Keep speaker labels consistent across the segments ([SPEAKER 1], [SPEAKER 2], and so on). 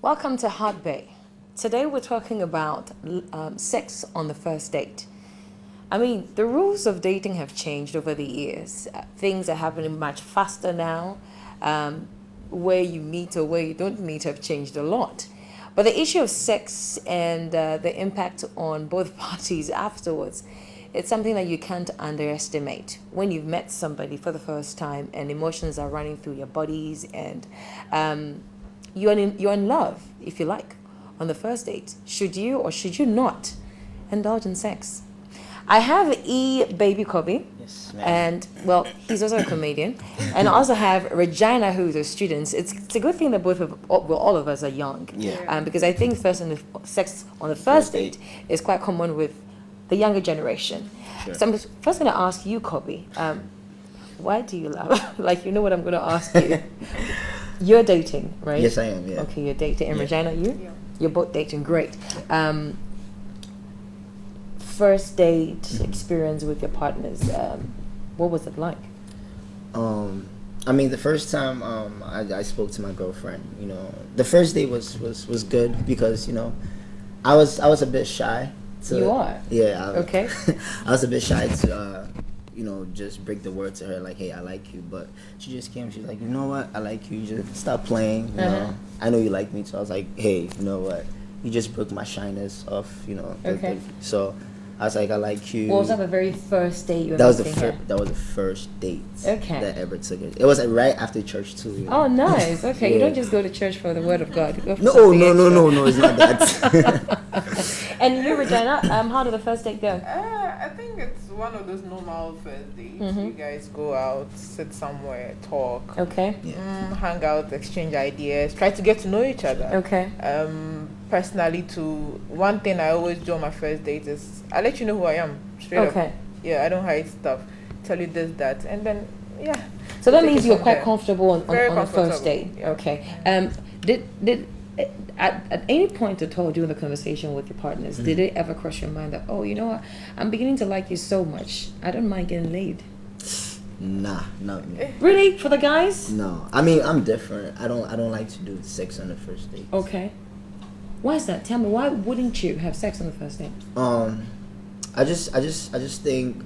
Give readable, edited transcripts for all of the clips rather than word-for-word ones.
[SPEAKER 1] Welcome to Hot Bay. Today we're talking about sex on the first date. I mean, the rules of dating have changed over the years. Things are happening much faster now. Where you meet or where you don't meet have changed a lot. But the issue of sex and the impact on both parties afterwards, it's something that you can't underestimate. When you've met somebody for the first time and emotions are running through your bodies and you're in love, if you like, on the first date. Should you or should you not indulge in sex? I have Baby Kobe.
[SPEAKER 2] Yes, ma'am.
[SPEAKER 1] And, well, he's also a comedian. And I also have Regina, who's a student. It's a good thing that all of us are young.
[SPEAKER 2] Yeah.
[SPEAKER 1] Because I think sex on the first date is quite common with the younger generation.
[SPEAKER 2] Sure.
[SPEAKER 1] So I'm first going to ask you, Kobe, why do you love? Like, you know what I'm going to ask you. You're dating, right?
[SPEAKER 2] Yes, I am. Yeah.
[SPEAKER 1] Okay, you're dating. And
[SPEAKER 2] Yeah.
[SPEAKER 1] Regina, you?
[SPEAKER 3] Yeah.
[SPEAKER 1] You're both dating. Great. First date experience with your partners. What was it like?
[SPEAKER 2] I mean, the first time I spoke to my girlfriend, the first date was good because I was a bit shy.
[SPEAKER 1] You are?
[SPEAKER 2] Yeah.
[SPEAKER 1] Okay.
[SPEAKER 2] I was a bit shy to just break the word to her like, hey, I like you. But she just came. She's like, you know what? I like you. Just stop playing. You know, I know you like me. So I was like, hey, you know what? You just broke my shyness off.
[SPEAKER 1] Okay.
[SPEAKER 2] So I was like, I like you.
[SPEAKER 1] What was that the very first date you were
[SPEAKER 2] That was
[SPEAKER 1] meeting her?
[SPEAKER 2] that was the first date
[SPEAKER 1] Okay.
[SPEAKER 2] that ever took it. It was right after church too.
[SPEAKER 1] Oh, nice. Okay, you
[SPEAKER 2] Yeah.
[SPEAKER 1] don't just go to church for the word of God. You go for
[SPEAKER 2] No,
[SPEAKER 1] something
[SPEAKER 2] no,
[SPEAKER 1] extra.
[SPEAKER 2] it's not that.
[SPEAKER 1] And you, Regina, how did the first date go?
[SPEAKER 3] I think it's one of those normal first dates.
[SPEAKER 1] Mhm.
[SPEAKER 3] You guys go out, sit somewhere, talk,
[SPEAKER 1] Okay.
[SPEAKER 3] hang out, exchange ideas, try to get to know each other.
[SPEAKER 1] Okay.
[SPEAKER 3] Personally, one thing I always do on my first date is I let you know who I am straight up.
[SPEAKER 1] Okay.
[SPEAKER 3] Yeah, I don't hide stuff. Tell you this, that, and then yeah.
[SPEAKER 1] So that
[SPEAKER 3] Take
[SPEAKER 1] means
[SPEAKER 3] it
[SPEAKER 1] you're
[SPEAKER 3] from
[SPEAKER 1] quite
[SPEAKER 3] there.
[SPEAKER 1] comfortable on
[SPEAKER 3] Very
[SPEAKER 1] the first
[SPEAKER 3] comfortable,
[SPEAKER 1] date.
[SPEAKER 3] yeah.
[SPEAKER 1] Okay. Did at any point at all during the conversation with your partners, did it ever cross your mind that, oh, you know what, I'm beginning to like you so much, I don't mind getting laid?
[SPEAKER 2] Nah, not me.
[SPEAKER 1] Really? For the guys?
[SPEAKER 2] No, I mean I'm different. I don't like to do sex on the first date.
[SPEAKER 1] Okay. Why is that? Tell me, why wouldn't you have sex on the first date?
[SPEAKER 2] I just think,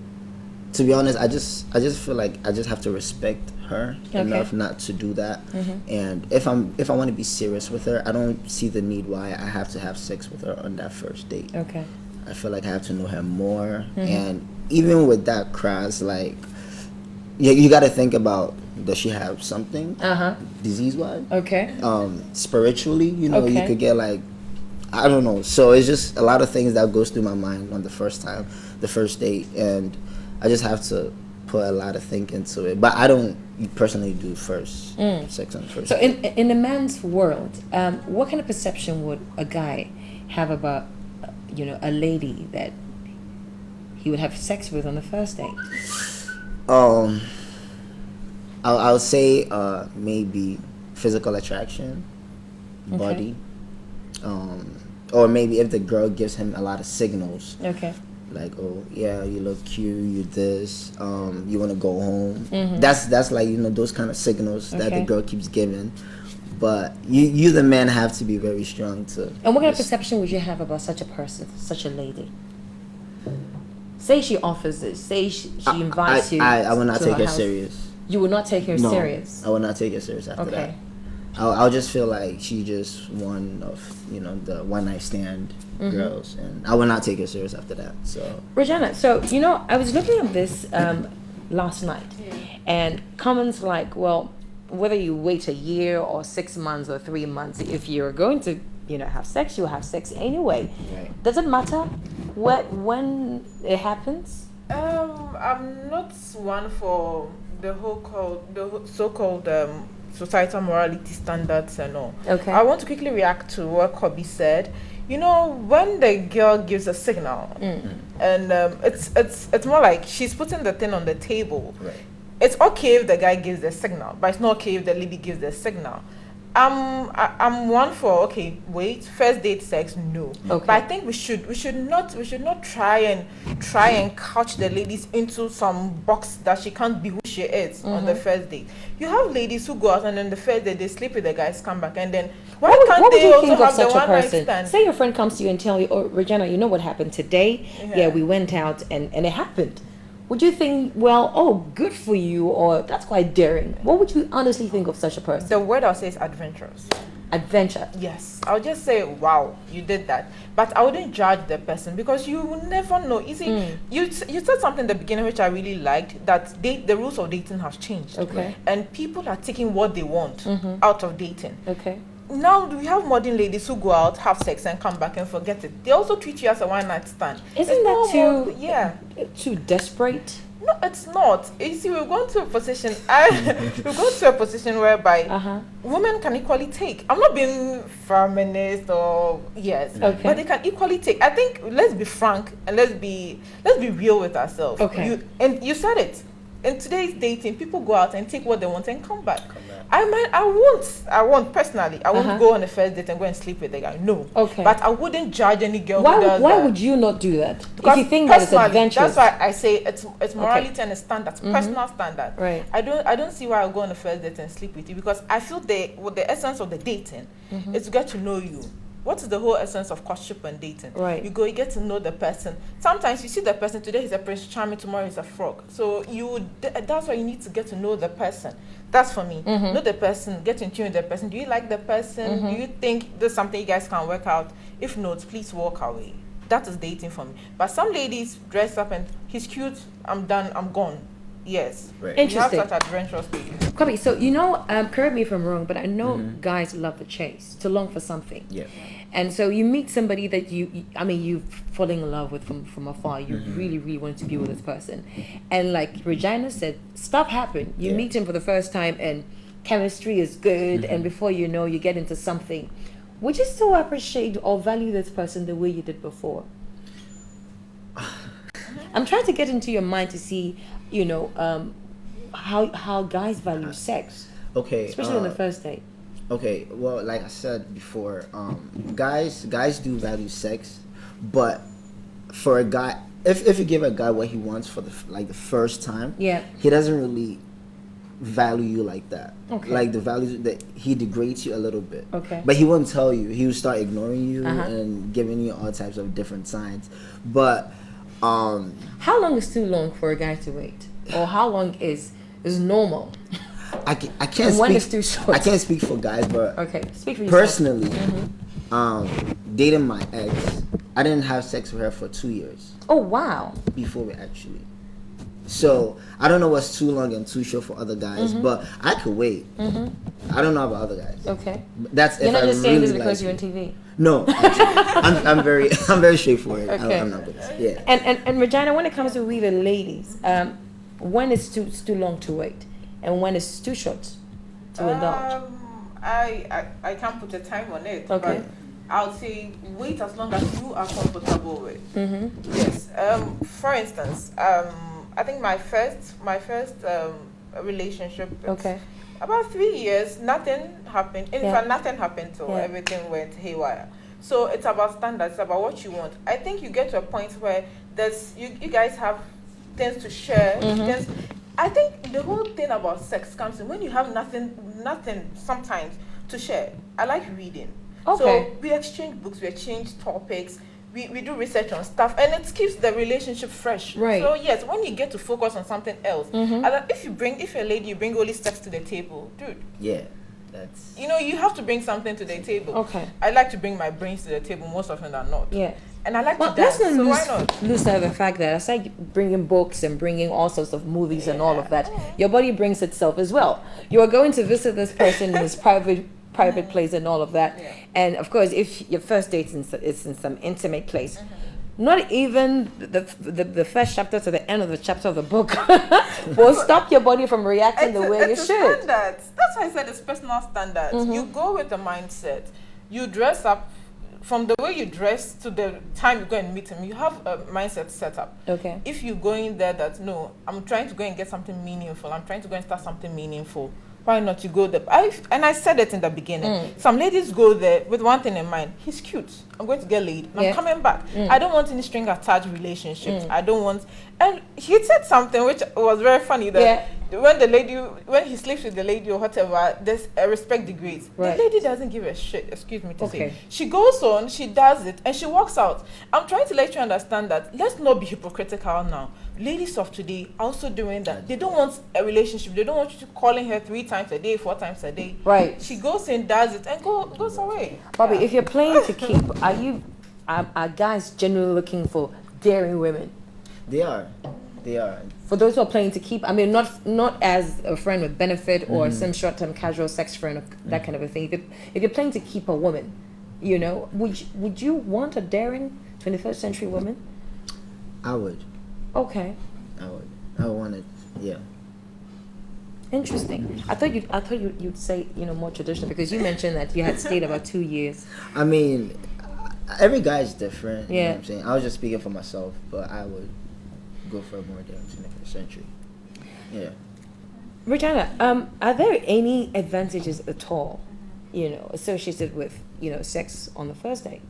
[SPEAKER 2] to be honest, I just feel like I just have to respect her enough not to do that. And if I want to be serious with her, I don't see the need why I have to have sex with her on that first date.
[SPEAKER 1] Okay.
[SPEAKER 2] I feel like I have to know her more. And even with that cross, like, you got to think about, does she have something disease wise?
[SPEAKER 1] Okay.
[SPEAKER 2] Spiritually, you
[SPEAKER 1] Okay.
[SPEAKER 2] could get like, I don't know. So it's just a lot of things that goes through my mind on the first date, and I just have to put a lot of think into it. But I don't personally do sex on the first
[SPEAKER 1] So
[SPEAKER 2] date.
[SPEAKER 1] in a man's world, what kind of perception would a guy have about, a lady that he would have sex with on the first date?
[SPEAKER 2] I'll say maybe physical attraction, body, or maybe if the girl gives him a lot of signals,
[SPEAKER 1] Okay.
[SPEAKER 2] like, oh yeah, you look cute, you this, you want to go home. That's like those kind of signals that the
[SPEAKER 1] Okay.
[SPEAKER 2] girl keeps giving. But you the man have to be very strong to.
[SPEAKER 1] And what kind of
[SPEAKER 2] just-
[SPEAKER 1] perception would you have about such a person, such a lady? Say she offers this. Say she invites you.
[SPEAKER 2] I will not
[SPEAKER 1] to
[SPEAKER 2] take her
[SPEAKER 1] house.
[SPEAKER 2] serious.
[SPEAKER 1] You would not take her
[SPEAKER 2] No,
[SPEAKER 1] serious.
[SPEAKER 2] I will not take her serious after
[SPEAKER 1] Okay.
[SPEAKER 2] that. I'll just feel like she just one of the one night stand girls, and I will not take her serious after that. So
[SPEAKER 1] Regina, so I was looking at this last night, and comments like, well, whether you wait a year or 6 months or 3 months, if you're going to have sex, you'll have sex anyway.
[SPEAKER 2] Right.
[SPEAKER 1] Does it matter when it happens?
[SPEAKER 3] I'm not one for the so-called societal morality standards and all.
[SPEAKER 1] Okay.
[SPEAKER 3] I want to quickly react to what Kobe said. When the girl gives a signal, and it's more like she's putting the thing on the table.
[SPEAKER 2] right.
[SPEAKER 3] It's okay if the guy gives the signal, but it's not okay if the lady gives the signal. I'm one for, okay, wait, first date sex, no.
[SPEAKER 1] Okay.
[SPEAKER 3] But I think we should not try and couch the ladies into some box that she can't be who she is on the first date. You have ladies who go out and on the first day they sleep with the guys, come back, and then why can't
[SPEAKER 1] what would
[SPEAKER 3] they
[SPEAKER 1] you
[SPEAKER 3] also
[SPEAKER 1] think of
[SPEAKER 3] have the
[SPEAKER 1] such a
[SPEAKER 3] one night
[SPEAKER 1] person?
[SPEAKER 3] stand?
[SPEAKER 1] Say your friend comes to you and tell you, "Oh, Regina, you know what happened today?
[SPEAKER 3] Yeah.
[SPEAKER 1] Yeah, we went out and it happened." Would you think, well, oh, good for you, or that's quite daring? What would you honestly think of such a person?
[SPEAKER 3] The word I'll say is adventurous.
[SPEAKER 1] Adventure.
[SPEAKER 3] Yes, I'll just say, wow, you did that. But I wouldn't judge the person because you will never know. You see, you said something in the beginning which I really liked, that the rules of dating have changed.
[SPEAKER 1] Okay.
[SPEAKER 3] And people are taking what they want out of dating.
[SPEAKER 1] Okay.
[SPEAKER 3] Now we have modern ladies who go out, have sex, and come back and forget it. They also treat you as a one-night stand.
[SPEAKER 1] Isn't
[SPEAKER 3] It's
[SPEAKER 1] that
[SPEAKER 3] normal.
[SPEAKER 1] too
[SPEAKER 3] Yeah.
[SPEAKER 1] too desperate?
[SPEAKER 3] No, it's not. You see, we've gone to a position. We've gone to a position whereby women can equally take. I'm not being feminist or
[SPEAKER 1] Okay.
[SPEAKER 3] but they can equally take. I think let's be frank and let's be real with ourselves.
[SPEAKER 1] Okay.
[SPEAKER 3] You said it. In today's dating, people go out and take what they want and come back.
[SPEAKER 2] back.
[SPEAKER 3] I won't personally. I won't
[SPEAKER 1] Uh-huh.
[SPEAKER 3] go on a first date and go and sleep with the guy. No.
[SPEAKER 1] Okay.
[SPEAKER 3] But I wouldn't judge any girl who
[SPEAKER 1] Why
[SPEAKER 3] does
[SPEAKER 1] why
[SPEAKER 3] that.
[SPEAKER 1] would you not do that? If
[SPEAKER 3] Because
[SPEAKER 1] you think that it's
[SPEAKER 3] personally,
[SPEAKER 1] adventurous.
[SPEAKER 3] That's why I say it's morality and a standard, personal standard.
[SPEAKER 1] Right.
[SPEAKER 3] I don't see why I'll go on a first date and sleep with you, because I feel the essence of the dating is to get to know you. What is the whole essence of courtship and dating?
[SPEAKER 1] Right.
[SPEAKER 3] You go, you get to know the person. Sometimes you see the person, today he's a Prince Charming, tomorrow he's a frog. So that's why you need to get to know the person. That's for me. Know the person, get in tune with the person. Do you like the person? Do you think there's something you guys can work out? If not, please walk away. That is dating for me. But some ladies dress up and he's cute, I'm done, I'm gone. Yes.
[SPEAKER 2] Right.
[SPEAKER 3] You have
[SPEAKER 1] Interesting.
[SPEAKER 3] such adventurous ladies.
[SPEAKER 1] Kwabi, so correct me if I'm wrong, but I know guys love the chase, to long for something.
[SPEAKER 2] Yeah.
[SPEAKER 1] And so you meet somebody that you fall in love with from afar. You really, really want to be with this person. And like Regina said, stuff happen. You meet him for the first time and chemistry is good. And before you know, you get into something. Would you still appreciate or value this person the way you did before? I'm trying to get into your mind to see, how guys value sex,
[SPEAKER 2] Okay.
[SPEAKER 1] especially on the first date.
[SPEAKER 2] Okay, well, like I said before, guys do value sex, but for a guy, if you give a guy what he wants for the first time,
[SPEAKER 1] Yeah.
[SPEAKER 2] he doesn't really value you like that.
[SPEAKER 1] Okay.
[SPEAKER 2] Like the value that he degrades you a little bit.
[SPEAKER 1] Okay.
[SPEAKER 2] But he won't tell you. He will start ignoring you
[SPEAKER 1] Uh-huh.
[SPEAKER 2] and giving you all types of different signs. But
[SPEAKER 1] How long is too long for a guy to wait, or how long is normal?
[SPEAKER 2] I can't
[SPEAKER 1] And when
[SPEAKER 2] speak.
[SPEAKER 1] is too short?
[SPEAKER 2] I can't speak for guys, but
[SPEAKER 1] Okay, speak for yourself.
[SPEAKER 2] personally, dating my ex, I didn't have sex with her for 2 years
[SPEAKER 1] Oh wow.
[SPEAKER 2] before we actually. So I don't know what's too long and too short for other guys, but I could wait. I don't know about other guys.
[SPEAKER 1] Okay.
[SPEAKER 2] That's
[SPEAKER 1] You're
[SPEAKER 2] if
[SPEAKER 1] not
[SPEAKER 2] I
[SPEAKER 1] just saying
[SPEAKER 2] really
[SPEAKER 1] this because
[SPEAKER 2] like
[SPEAKER 1] you're on TV.
[SPEAKER 2] No, actually, I'm very straightforward.
[SPEAKER 1] Okay.
[SPEAKER 2] I'm not gonna. Yeah.
[SPEAKER 1] And Regina, when it comes to we the ladies, when is too long to wait, and when is too short to indulge?
[SPEAKER 3] I can't put a time on it.
[SPEAKER 1] Okay.
[SPEAKER 3] But I'll say wait as long as you are comfortable with. Yes. For instance, I think my first relationship.
[SPEAKER 1] Okay.
[SPEAKER 3] About 3 years, nothing happened. In
[SPEAKER 1] Yeah.
[SPEAKER 3] fact, nothing happened till
[SPEAKER 1] Yeah.
[SPEAKER 3] everything went haywire. So it's about standards, it's about what you want. I think you get to a point where you guys have things to share. I think the whole thing about sex comes in when you have nothing sometimes to share. I like reading.
[SPEAKER 1] Okay.
[SPEAKER 3] So we exchange books, we exchange topics, we do research on stuff, and it keeps the relationship fresh.
[SPEAKER 1] Right.
[SPEAKER 3] So yes, when you get to focus on something else, and then if you're a lady, you bring only sex to the table, dude.
[SPEAKER 2] Yeah. That's.
[SPEAKER 3] You have to bring something to the table.
[SPEAKER 1] Okay.
[SPEAKER 3] I like to bring my brains to the table most often than not.
[SPEAKER 1] Yeah.
[SPEAKER 3] And I like
[SPEAKER 1] Well,
[SPEAKER 3] to dance,
[SPEAKER 1] let's not
[SPEAKER 3] so why not?
[SPEAKER 1] lose sight of the fact that aside bringing books and bringing all sorts of movies and all of that, your body brings itself as well. You are going to visit this person in his private place and all of that.
[SPEAKER 3] Yeah.
[SPEAKER 1] And of course, if your first date is in some intimate place, not even the first chapter to the end of the chapter of the book will stop your body from reacting the way you
[SPEAKER 3] It's a
[SPEAKER 1] should.
[SPEAKER 3] standards. That's why I said it's personal standards. You go with the mindset. You dress up from the way you dress to the time you go and meet him. You have a mindset set up.
[SPEAKER 1] Okay.
[SPEAKER 3] If you go in there that no, I'm trying to go and get something meaningful. I'm trying to go and start something meaningful. Why not you go there? I said it in the beginning. Some ladies go there with one thing in mind. He's cute. I'm going to get laid. And
[SPEAKER 1] Yeah.
[SPEAKER 3] I'm coming back. I don't want any string attached relationships. I don't want. And he said something which was very funny that
[SPEAKER 1] Yeah.
[SPEAKER 3] when he sleeps with the lady or whatever, there's a respect degrees.
[SPEAKER 1] Right.
[SPEAKER 3] The lady doesn't give a shit, excuse me to
[SPEAKER 1] Okay.
[SPEAKER 3] say. She goes on, she does it, and she walks out. I'm trying to let you understand that let's not be hypocritical now. Ladies of today are also doing that. They don't want a relationship. They don't want you to calling her 3 times a day, 4 times a day.
[SPEAKER 1] Right.
[SPEAKER 3] She goes in, does it, and goes away.
[SPEAKER 1] Bobby,
[SPEAKER 3] Yeah.
[SPEAKER 1] if you're playing to keep, are guys generally looking for daring women?
[SPEAKER 2] They are.
[SPEAKER 1] For those who are playing to keep, I mean, not as a friend with benefit or some short-term casual sex friend or that kind of a thing. If you're playing to keep a woman, you know, would you want a daring 21st century woman?
[SPEAKER 2] I would.
[SPEAKER 1] Okay,
[SPEAKER 2] I would want it. Yeah.
[SPEAKER 1] interesting. I thought you'd say, you know, more traditional, because you mentioned that you had stayed about 2 years.
[SPEAKER 2] I mean, every guy is different. You know
[SPEAKER 1] Yeah.
[SPEAKER 2] what I'm saying? I was just speaking for myself, but I would go for a more damn 21st century. Yeah.
[SPEAKER 1] Regina, are there any advantages at all, you know, associated with, you know, sex on the first date?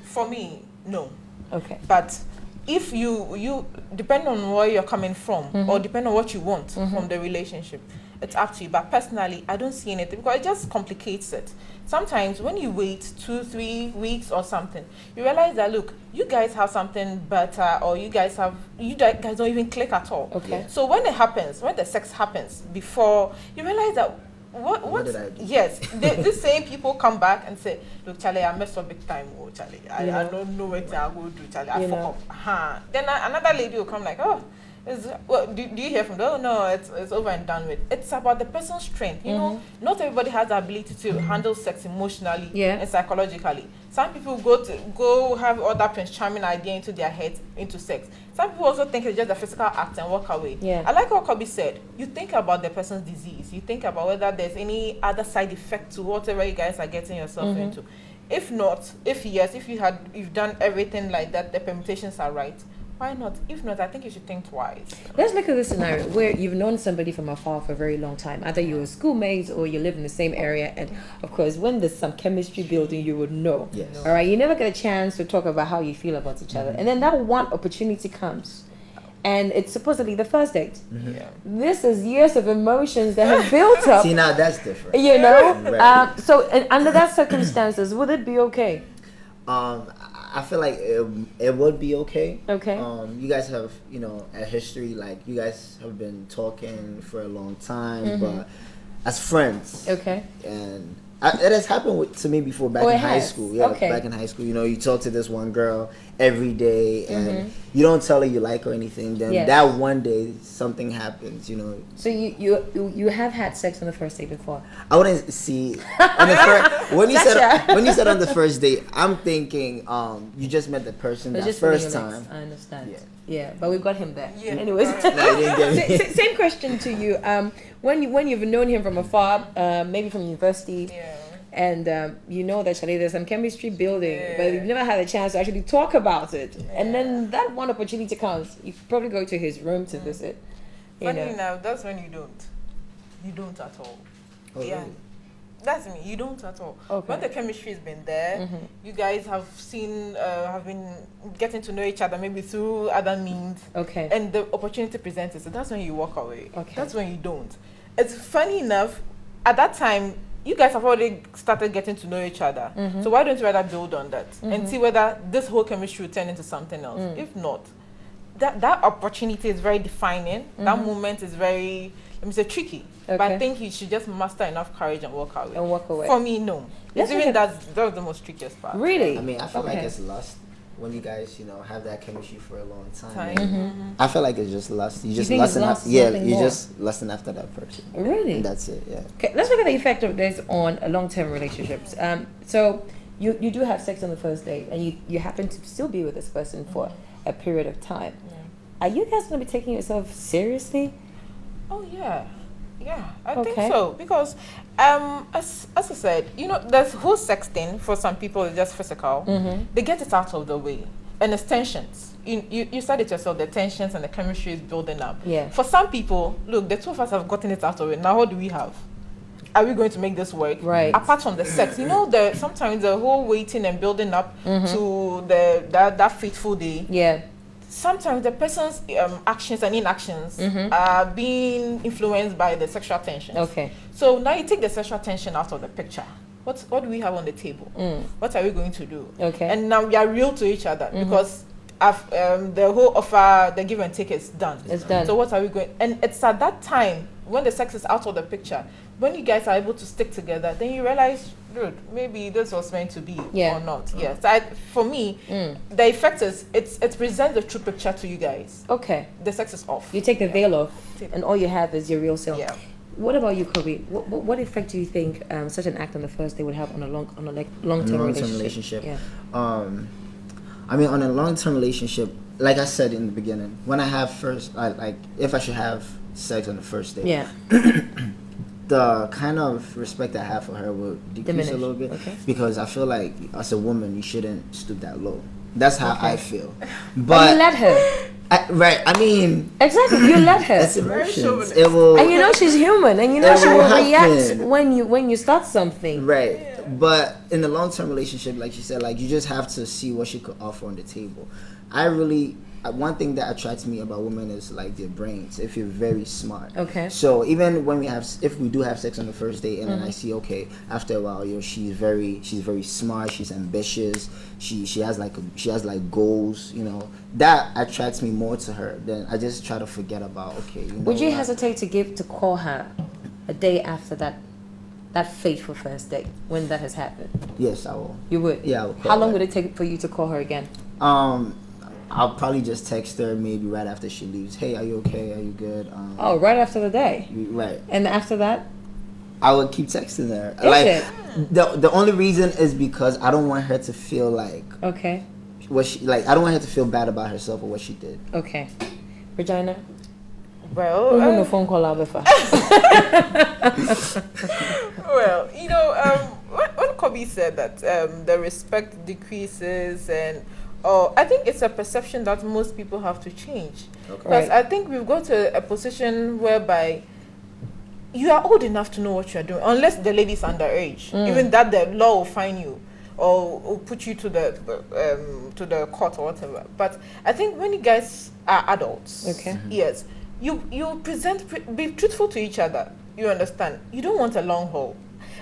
[SPEAKER 3] For me, no.
[SPEAKER 1] Okay.
[SPEAKER 3] But if you depend on where you're coming from, or depend on what you want from the relationship, it's up to you. But personally, I don't see anything, because it just complicates it. Sometimes when you wait 2-3 weeks or something, you realize that, look, you guys have something better, or you guys don't even click at all.
[SPEAKER 1] Okay.
[SPEAKER 3] So when it happens, when the sex happens before, you realize that what
[SPEAKER 2] did I do?
[SPEAKER 3] Yes, these same people come back and say, look, Charlie, I messed up big time. Oh, Charlie, I
[SPEAKER 1] know.
[SPEAKER 3] don't know what I will do, Charlie. I
[SPEAKER 1] You
[SPEAKER 3] fuck
[SPEAKER 1] know.
[SPEAKER 3] up. Then another lady will come like, oh, do you hear from them? Oh, no, it's over and done with. It's about the person's strength. You know, not everybody has the ability to handle sex emotionally and psychologically. Some people go have other Prince Charming idea into their head, into sex. Some people also think it's just a physical act and walk away.
[SPEAKER 1] Yeah.
[SPEAKER 3] I like what Kobe said. You think about the person's disease. You think about whether there's any other side effect to whatever you guys are getting yourself into. If not, if yes, if you've done everything like that, the permutations are right, why not? If not, I think you should think twice.
[SPEAKER 1] Let's look at this scenario where you've known somebody from afar for a very long time. Either you were schoolmates or you live in the same area. And of course, when there's some chemistry building, you would know.
[SPEAKER 2] Yes.
[SPEAKER 1] All right. You never get a chance to talk about how you feel about each other. And then that one opportunity comes. And it's supposedly the first date.
[SPEAKER 3] Yeah.
[SPEAKER 1] This is years of emotions that have built up.
[SPEAKER 2] See, now that's different.
[SPEAKER 1] You know?
[SPEAKER 2] Right.
[SPEAKER 1] So under that circumstances, would it be okay?
[SPEAKER 2] I feel like it would be okay.
[SPEAKER 1] Okay.
[SPEAKER 2] You guys have, you know, a history, like you guys have been talking for a long time, but as friends.
[SPEAKER 1] Okay.
[SPEAKER 2] And it has happened to me before back
[SPEAKER 1] Oh,
[SPEAKER 2] in
[SPEAKER 1] it
[SPEAKER 2] high
[SPEAKER 1] has?
[SPEAKER 2] school. Yeah,
[SPEAKER 1] Okay.
[SPEAKER 2] back in high school. You know, you talk to this one girl every day and you don't tell her you like her or anything. Then
[SPEAKER 1] Yes.
[SPEAKER 2] that one day something happens, you know.
[SPEAKER 1] So you have had sex on the first date before?
[SPEAKER 2] I wouldn't see on the when you
[SPEAKER 1] Gotcha.
[SPEAKER 2] said on the first date, I'm thinking you just met the person
[SPEAKER 1] It's
[SPEAKER 2] that
[SPEAKER 1] just
[SPEAKER 2] first
[SPEAKER 1] feeling your legs.
[SPEAKER 2] time.
[SPEAKER 1] I understand.
[SPEAKER 2] Yeah.
[SPEAKER 1] Yeah, but we've got him there.
[SPEAKER 3] Yeah.
[SPEAKER 1] Anyways,
[SPEAKER 2] No, you didn't get me.
[SPEAKER 1] same question to you. When you've known him from afar, maybe from university,
[SPEAKER 3] Yeah.
[SPEAKER 1] and you know that Charlie, there's some chemistry building, but
[SPEAKER 3] Yeah.
[SPEAKER 1] you've never had a chance to actually talk about it. And then that one opportunity comes, you probably go to his room to visit. You
[SPEAKER 3] Funny
[SPEAKER 1] know.
[SPEAKER 3] enough, that's when you don't. You don't at all.
[SPEAKER 2] Oh,
[SPEAKER 3] Yeah.
[SPEAKER 2] really?
[SPEAKER 3] That's me. You don't at all.
[SPEAKER 1] Okay.
[SPEAKER 3] When the chemistry has been there, you guys have been getting to know each other maybe through other means,
[SPEAKER 1] Okay.
[SPEAKER 3] and the opportunity presents itself. That's when you walk away.
[SPEAKER 1] Okay.
[SPEAKER 3] That's when you don't. It's funny enough, at that time, you guys have already started getting to know each other. So why don't you rather build on that and see whether this whole chemistry will turn into something else? If not, that opportunity is very defining. That moment is very, let me say, tricky. But
[SPEAKER 1] Okay.
[SPEAKER 3] I think you should just muster enough courage and walk away.
[SPEAKER 1] And walk away.
[SPEAKER 3] For me, no.
[SPEAKER 1] Let's
[SPEAKER 3] It's even
[SPEAKER 1] look
[SPEAKER 3] that's the most trickiest part.
[SPEAKER 1] Really?
[SPEAKER 2] I mean, I feel like
[SPEAKER 1] Okay.
[SPEAKER 2] it's lust when you guys, you know, have that chemistry for a long time.
[SPEAKER 3] Time.
[SPEAKER 2] And I feel like it's just lust. You just
[SPEAKER 1] think it's
[SPEAKER 2] lusting
[SPEAKER 1] lust,
[SPEAKER 2] after, yeah,
[SPEAKER 1] nothing
[SPEAKER 2] you
[SPEAKER 1] more?
[SPEAKER 2] just lusting after that person.
[SPEAKER 1] Really?
[SPEAKER 2] And that's it. Yeah.
[SPEAKER 1] Okay, let's look at the effect of this on long-term relationships. So you do have sex on the first date, and you happen to still be with this person for a period of time. Are you guys going to be taking yourself seriously?
[SPEAKER 3] Oh yeah, I
[SPEAKER 1] Okay.
[SPEAKER 3] think so, because as I said, you know, there's whole sex thing for some people is just physical. They get it out of the way, and it's tensions. You said it yourself. The tensions and the chemistry is building up.
[SPEAKER 1] Yeah.
[SPEAKER 3] For some people, look, the two of us have gotten it out of it. Now what do we have? Are we going to make this work?
[SPEAKER 1] Right.
[SPEAKER 3] Apart from the sex, you know, sometimes the whole waiting and building up to that fateful day.
[SPEAKER 1] Yeah.
[SPEAKER 3] sometimes the person's actions and inactions are being influenced by the sexual tension.
[SPEAKER 1] Okay.
[SPEAKER 3] So now you take the sexual tension out of the picture. What do we have on the table? What are we going to do?
[SPEAKER 1] Okay.
[SPEAKER 3] And now we are real to each other because the whole offer, the give and take is done.
[SPEAKER 1] It's done.
[SPEAKER 3] So what are we going? And it's at that time when the sex is out of the picture, when you guys are able to stick together, then you realize, dude, maybe this was meant to be or not. Yes. For me, the effect is it presents the true picture to you guys.
[SPEAKER 1] Okay.
[SPEAKER 3] The sex is off.
[SPEAKER 1] You take the veil off, and all you have is your real self.
[SPEAKER 3] Yeah.
[SPEAKER 1] What about you, Kobe? What effect do you think such an act on the first day would have on a long-term relationship? Yeah.
[SPEAKER 2] I mean, on a long-term relationship, like I said in the beginning, when I have if I should have sex on the first day,
[SPEAKER 1] Yeah.
[SPEAKER 2] the kind of respect I have for her will decrease a little bit, because I feel like as a woman you shouldn't stoop that low. That's how I feel.
[SPEAKER 1] But you let her.
[SPEAKER 2] Right. I mean,
[SPEAKER 1] exactly. You let her.
[SPEAKER 2] It's emotions. It will.
[SPEAKER 1] And you know she's human, and you know she will react when you start something.
[SPEAKER 2] Right. Yeah. But in the long-term relationship, like she said, like you just have to see what she could offer on the table. One thing that attracts me about women is like their brains. If you're very smart. Okay. So even when if we do have sex on the first date, and then I see, okay, after a while, she's very smart. She's ambitious. She has like goals. That attracts me more to her. Then I just try to forget about, okay.
[SPEAKER 1] Would you hesitate to call her a day after that fateful first date when that has happened?
[SPEAKER 2] Yes, I will.
[SPEAKER 1] You would?
[SPEAKER 2] Yeah, I will.
[SPEAKER 1] How long would it take for you to call her again?
[SPEAKER 2] I'll probably just text her maybe right after she leaves. Hey, are you okay? Are you good?
[SPEAKER 1] Right after the day.
[SPEAKER 2] Right.
[SPEAKER 1] And after that?
[SPEAKER 2] I would keep texting her. The only reason is because I don't want her to feel like I don't want her to feel bad about herself or what she did.
[SPEAKER 1] Okay. Regina?
[SPEAKER 3] Well,
[SPEAKER 1] no phone call out before.
[SPEAKER 3] Well, when Kobe said that the respect decreases and I think it's a perception that most people have to change. Because I think we've got to a position whereby you are old enough to know what you're doing, unless the lady's underage. Even that, the law will fine you or put you to the court or whatever. But I think when you guys are adults, yes, you be truthful to each other. You understand? You don't want a long haul.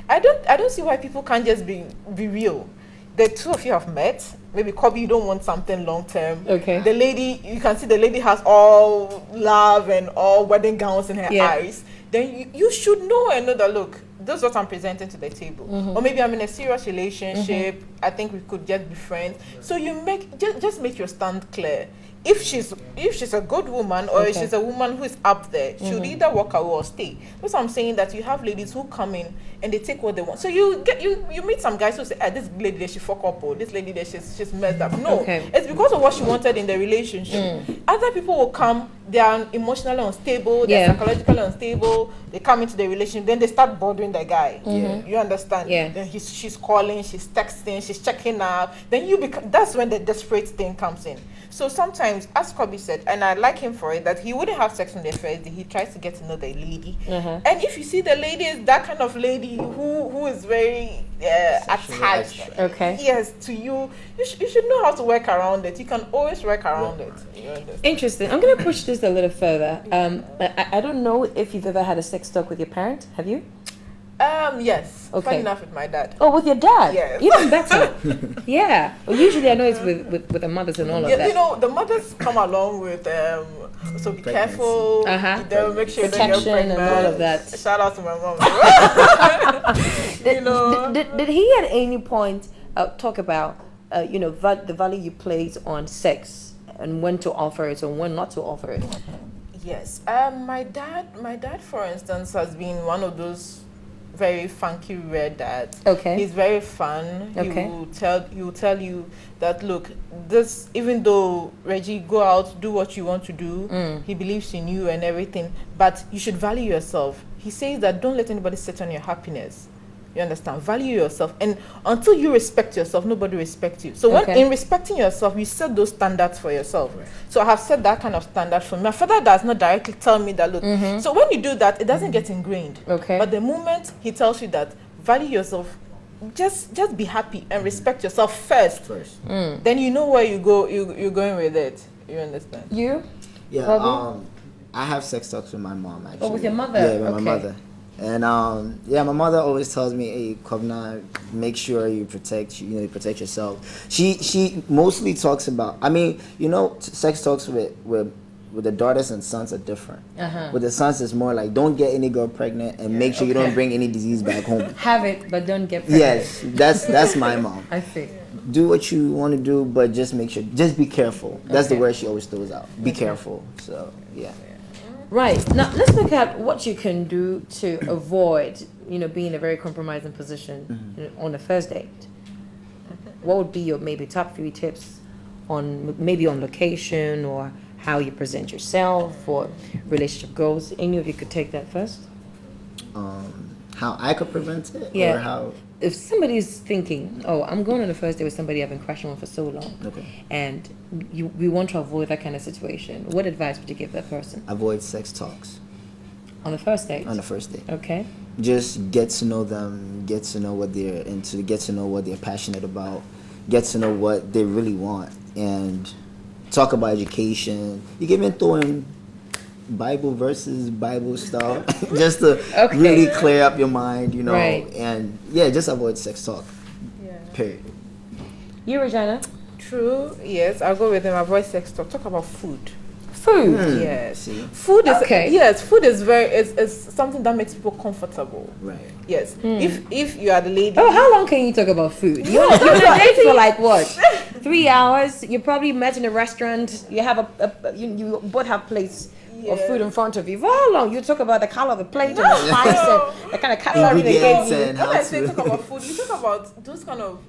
[SPEAKER 3] I don't see why people can't just be real. The two of you have met. Maybe Kobe, you don't want something long term. Okay. The lady, you can see the lady has all love and all wedding gowns in her eyes. Then you should know and know that, look, this is what I'm presenting to the table. Or maybe I'm in a serious relationship. I think we could just be friends. So you just make your stand clear. If she's a good woman or if she's a woman who is up there, she'll either walk away or stay. That's what I'm saying, that you have ladies who come in and they take what they want. So you meet some guys who say, this lady there, she fuck up, or this lady there, she's messed up. No, it's because of what she wanted in the relationship. Other people will come, they are emotionally unstable, they're psychologically unstable, they come into the relationship, then they start bothering the guy. You understand? Then she's calling, she's texting, she's checking out. Then that's when the desperate thing comes in. So sometimes, as Kobe said, and I like him for it, that he wouldn't have sex on the first day. He tries to get to know the lady. And if you see the lady is that kind of lady who is very attached, yes, to you, you should know how to work around it. You can always work around it.
[SPEAKER 1] Interesting. I'm going to push this a little further. I don't know if you've ever had a sex talk with your parent. Have you?
[SPEAKER 3] Yes. Funny enough, with my dad.
[SPEAKER 1] Oh, with your dad?
[SPEAKER 3] Yes.
[SPEAKER 1] Even better. Yeah. Well, usually I know it's with the mothers and all of that.
[SPEAKER 3] You know, the mothers come along with so be careful. They'll make sure that you're pregnant
[SPEAKER 1] and all of that.
[SPEAKER 3] Shout out to my mom.
[SPEAKER 1] Did he at any point talk about the value you place on sex and when to offer it and when not to offer it?
[SPEAKER 3] Yes. My dad, for instance, has been one of those very funky rare dad. He's very fun. He will tell you that, look, this, even though Reggie, go out, do what you want to do, he believes in you and everything, but you should value yourself. He says that don't let anybody sit on your happiness. You understand? Value yourself. And until you respect yourself, nobody respects you. So in respecting yourself, you set those standards for yourself. So I have set that kind of standard for me. My father does not directly tell me that, look. So when you do that, it doesn't get ingrained. But the moment he tells you that, value yourself, just be happy and respect yourself first. Then you know where you're going with it. You understand?
[SPEAKER 1] You?
[SPEAKER 2] Yeah.
[SPEAKER 1] Bobby?
[SPEAKER 2] I have sex talks with my mom actually.
[SPEAKER 1] Oh, with your mother?
[SPEAKER 2] Yeah, with
[SPEAKER 1] Okay.
[SPEAKER 2] my mother. And yeah, my mother always tells me, "Hey, Kovna, make sure you protect you protect yourself." She mostly talks about. I mean, sex talks with the daughters and sons are different.
[SPEAKER 1] Uh-huh.
[SPEAKER 2] With the sons, it's more like don't get any girl pregnant and make sure you
[SPEAKER 1] Okay.
[SPEAKER 2] don't bring any disease back home.
[SPEAKER 1] Have it, but don't get pregnant.
[SPEAKER 2] Yes, that's my mom.
[SPEAKER 1] I see.
[SPEAKER 2] Do what you want to do, but just make sure, just be careful. That's the
[SPEAKER 1] Okay.
[SPEAKER 2] word she always throws out. Be careful. So yeah.
[SPEAKER 1] Right. Now, let's look at what you can do to avoid, being in a very compromising position on the first date. What would be your maybe top 3 tips on location or how you present yourself or relationship goals? Any of you could take that first?
[SPEAKER 2] How I could prevent it,
[SPEAKER 1] Yeah.
[SPEAKER 2] or how?
[SPEAKER 1] If somebody's thinking, oh, I'm going on the first date with somebody I've been crashing on for so long,
[SPEAKER 2] Okay.
[SPEAKER 1] and we want to avoid that kind of situation, what advice would you give that person
[SPEAKER 2] Avoid sex talks
[SPEAKER 1] on the first date?
[SPEAKER 2] on the first date.
[SPEAKER 1] Okay.
[SPEAKER 2] Just get to know them, get to know what they're into, get to know what they're passionate about, get to know what they really want, and talk about education. You can even throw in Bible verses, Bible stuff, just to
[SPEAKER 1] Okay.
[SPEAKER 2] really clear up your mind,
[SPEAKER 1] Right.
[SPEAKER 2] and yeah, just avoid sex talk.
[SPEAKER 3] Yeah.
[SPEAKER 2] Period.
[SPEAKER 1] You, Regina?
[SPEAKER 3] True. Yes, I'll go with them. Avoid sex talk. Talk about food.
[SPEAKER 1] Food.
[SPEAKER 3] Yes.
[SPEAKER 2] See?
[SPEAKER 3] Food is
[SPEAKER 1] Okay.
[SPEAKER 3] yes. Food is is something that makes people comfortable.
[SPEAKER 2] Right.
[SPEAKER 3] Yes. If you are the lady.
[SPEAKER 1] Oh, how long can you talk about food? You're on a date for like what? 3 hours. You probably met in a restaurant. You have you both have plates of food in front of you. For how long? You talk about the color of the plate and the spice and the kind of calorie they gave
[SPEAKER 2] Ingredients
[SPEAKER 1] you.
[SPEAKER 2] and
[SPEAKER 3] When
[SPEAKER 2] how
[SPEAKER 3] I say
[SPEAKER 2] to.
[SPEAKER 3] talk about food, you talk about those kind of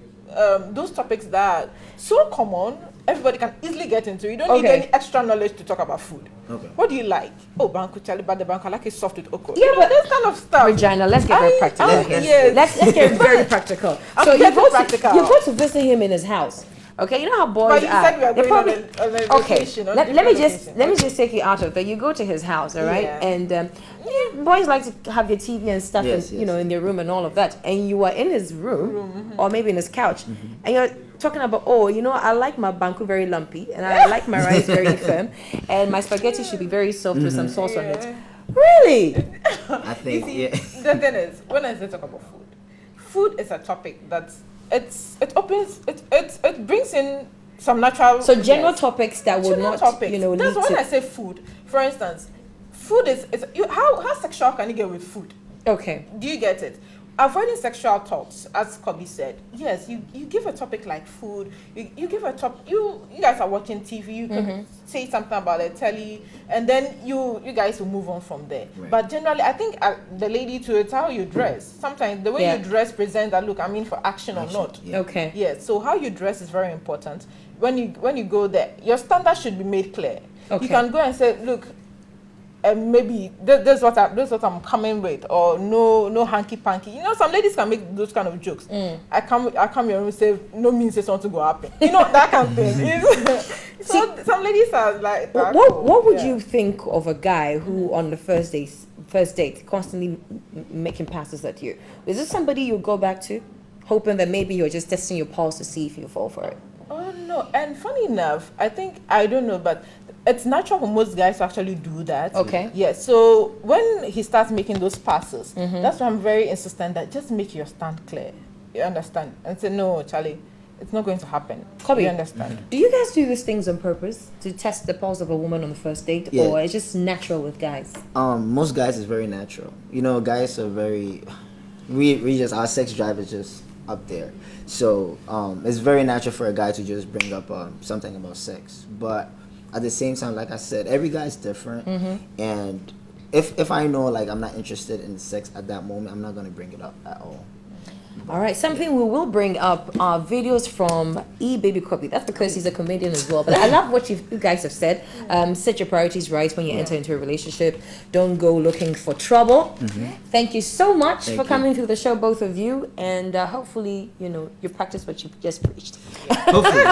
[SPEAKER 3] those topics that are so common, everybody can easily get into. You don't need
[SPEAKER 1] Okay.
[SPEAKER 3] any extra knowledge to talk about food.
[SPEAKER 2] Okay.
[SPEAKER 3] What do you like? Oh, banku chali, but the banku I like it soft with okra.
[SPEAKER 1] Yeah, but
[SPEAKER 3] this kind of stuff.
[SPEAKER 1] Regina, let's get very practical here.
[SPEAKER 3] Yes.
[SPEAKER 1] Let's get very practical.
[SPEAKER 3] I'm
[SPEAKER 1] So you
[SPEAKER 3] getting
[SPEAKER 1] go
[SPEAKER 3] practical.
[SPEAKER 1] to you go to visit him in his house. Okay, you know how boys
[SPEAKER 3] But you
[SPEAKER 1] are.
[SPEAKER 3] said we are
[SPEAKER 1] They
[SPEAKER 3] going
[SPEAKER 1] probably-
[SPEAKER 3] on a
[SPEAKER 1] Okay,
[SPEAKER 3] vacation. on
[SPEAKER 1] let me
[SPEAKER 3] different
[SPEAKER 1] just
[SPEAKER 3] location.
[SPEAKER 1] take you out of that. You go to his house, all right?
[SPEAKER 3] Yeah.
[SPEAKER 1] And boys like to have their TV and stuff,
[SPEAKER 2] Yes,
[SPEAKER 1] in,
[SPEAKER 2] yes.
[SPEAKER 1] in their room and all of that. And you are in his room, or maybe in his couch, and you're talking about, oh, I like my banku very lumpy, and I like my rice very firm, and my spaghetti should be very soft with some sauce on it.
[SPEAKER 3] Yeah.
[SPEAKER 1] Really?
[SPEAKER 2] I think
[SPEAKER 3] You see, the thing is, when I say talk about food is a topic that it brings in some natural.
[SPEAKER 1] So general
[SPEAKER 3] yes.
[SPEAKER 1] topics that would
[SPEAKER 3] General
[SPEAKER 1] not,
[SPEAKER 3] topics.
[SPEAKER 1] lead
[SPEAKER 3] That's when I
[SPEAKER 1] to.
[SPEAKER 3] say food. For instance, food is how sexual can you get with food?
[SPEAKER 1] Okay.
[SPEAKER 3] Do you get it? Avoiding sexual talks, as Kobe said. Yes, you give a topic like food. You give a topic. You guys are watching TV. You can say something about the telly, and then you guys will move on from there.
[SPEAKER 2] Right.
[SPEAKER 3] But generally, I think the lady too, it's how you dress. Sometimes the way
[SPEAKER 1] Yeah.
[SPEAKER 3] you dress presents that look. I mean, for action or not.
[SPEAKER 2] Yeah.
[SPEAKER 1] Okay.
[SPEAKER 3] Yes. So how you dress is very important. When you go there, your standard should be made clear.
[SPEAKER 1] Okay.
[SPEAKER 3] You can go and say, look. Maybe this is what I'm coming with, or no hanky panky. Some ladies can make those kind of jokes. I come your room and say no means say something go happen. That kind of thing. So some ladies are like that.
[SPEAKER 1] What would
[SPEAKER 3] Yeah.
[SPEAKER 1] you think of a guy who on the first date constantly making passes at you? Is this somebody you go back to, hoping that maybe you're just testing your pulse to see if you fall for it?
[SPEAKER 3] Oh no! And funny enough, I don't know, but it's natural for most guys to actually do that.
[SPEAKER 1] Okay.
[SPEAKER 3] Yes. So when he starts making those passes, that's why I'm very insistent that just make your stand clear. You understand? And say, no, Charlie, it's not going to happen.
[SPEAKER 1] Kobe,
[SPEAKER 3] You understand?
[SPEAKER 1] Do you guys do these things on purpose to test the pulse of a woman on the first date,
[SPEAKER 2] Yeah.
[SPEAKER 1] or it's just natural with guys?
[SPEAKER 2] Most guys is very natural. Guys are very. We just our sex drive is just up there. So it's very natural for a guy to just bring up something about sex, but at the same time, like I said, every guy is different, and if I know like I'm not interested in sex at that moment, I'm not gonna bring it up at all.
[SPEAKER 1] All right, something we will bring up are videos from Baby Kobe. That's because he's a comedian as well. But I love what you guys have said. Set your priorities right when you enter into a relationship. Don't go looking for trouble. Thank you so much
[SPEAKER 2] Thank
[SPEAKER 1] for
[SPEAKER 2] you.
[SPEAKER 1] coming through the show, both of you. And hopefully, you practice what you just preached.
[SPEAKER 2] Hopefully.